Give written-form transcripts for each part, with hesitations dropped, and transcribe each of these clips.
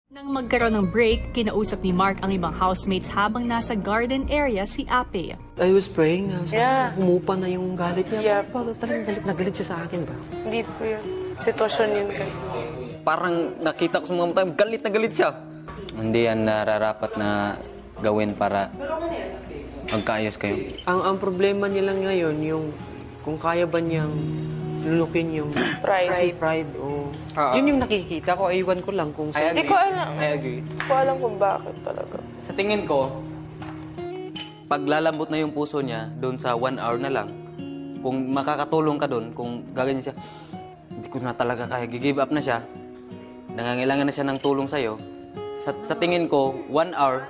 Nang magkaroon ng break, kinausap ni Mark ang ibang housemates habang nasa garden area si Ape. I was praying na umupa na yung galit niya. Talagang galit na galit siya sa akin ba? Hindi po yun. Sitwasyon yun kayo. Parang nakita ko sa mga mata, galit na galit siya. Hindi yan nararapat na gawin para magkaayos kayo. Ang problema niya lang ngayon, yung kung kaya ba niyang lulukin yung pride o... Yun yung nakikita ko, iwan ko lang kung saan. Hindi ko alam. I agree. Hindi ko alam kung bakit talaga. Sa tingin ko, paglalambot na yung puso niya doon sa 1 hour na lang, kung makakatulong ka doon, kung gaganyan siya, hindi ko na talaga kaya, give up na siya, nangangailangan na siya ng tulong sa'yo, sa tingin ko, 1 hour,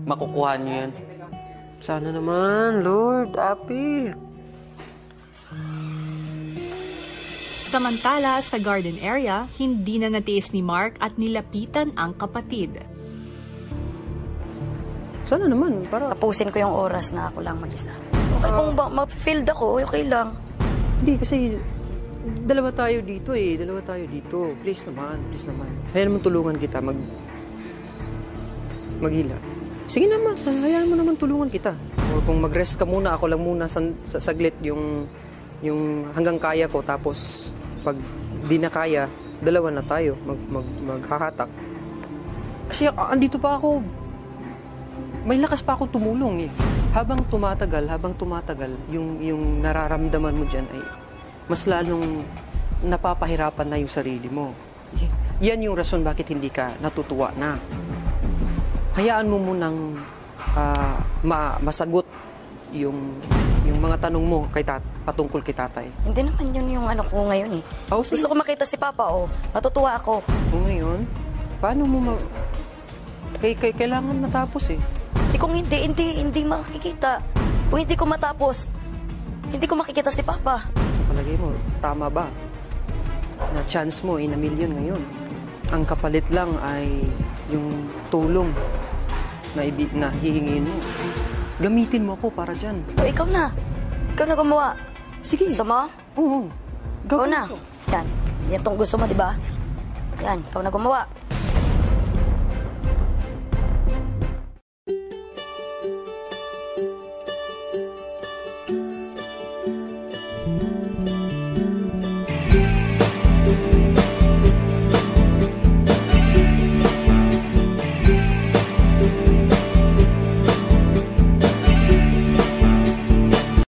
makukuha niyo yan. Sana naman, Lord, Api. Samantala, sa garden area, hindi na natiis ni Mark at nilapitan ang kapatid. Sana naman, para... Tapusin ko yung oras na ako lang mag-isa. Okay, kung ma-filled ako, okay lang. Hindi, kasi dalawa tayo dito eh. Dalawa tayo dito. Please naman, please naman. Hayaan mo tulungan kita maghila. Sige naman, hayaan mo naman tulungan kita. O kung mag-rest ka muna, ako lang muna saglit yung hanggang kaya ko. Tapos, pag di na kaya, dalawa na tayo maghahatak. Kasi andito pa ako. May lakas pa ako tumulong eh. Habang tumatagal, yung nararamdaman mo dyan ay mas lalong napapahirapan na yung sarili mo. Yan yung rason bakit hindi ka natutuwa na. Hayaan mo munang masagot yung mga tanong mo patungkol kay tatay. Hindi naman yun yung ano ko ngayon eh. Gusto ko makita si Papa, matutuwa ako. Ngayon, paano mo kailangan matapos eh. Kung hindi makikita. Kung hindi ko matapos, hindi ko makikita si Papa. Sa palagay mo, tama ba? Na chance mo, 1 million ngayon. Ang kapalit lang ay yung tulong na hihingin mo. Gamitin mo ako para dyan. O, ikaw na gumawa. Sige. Gusto mo? Oo. Ikaw na. Yan. Yan tong gusto mo, di ba? Yan, ikaw na gumawa.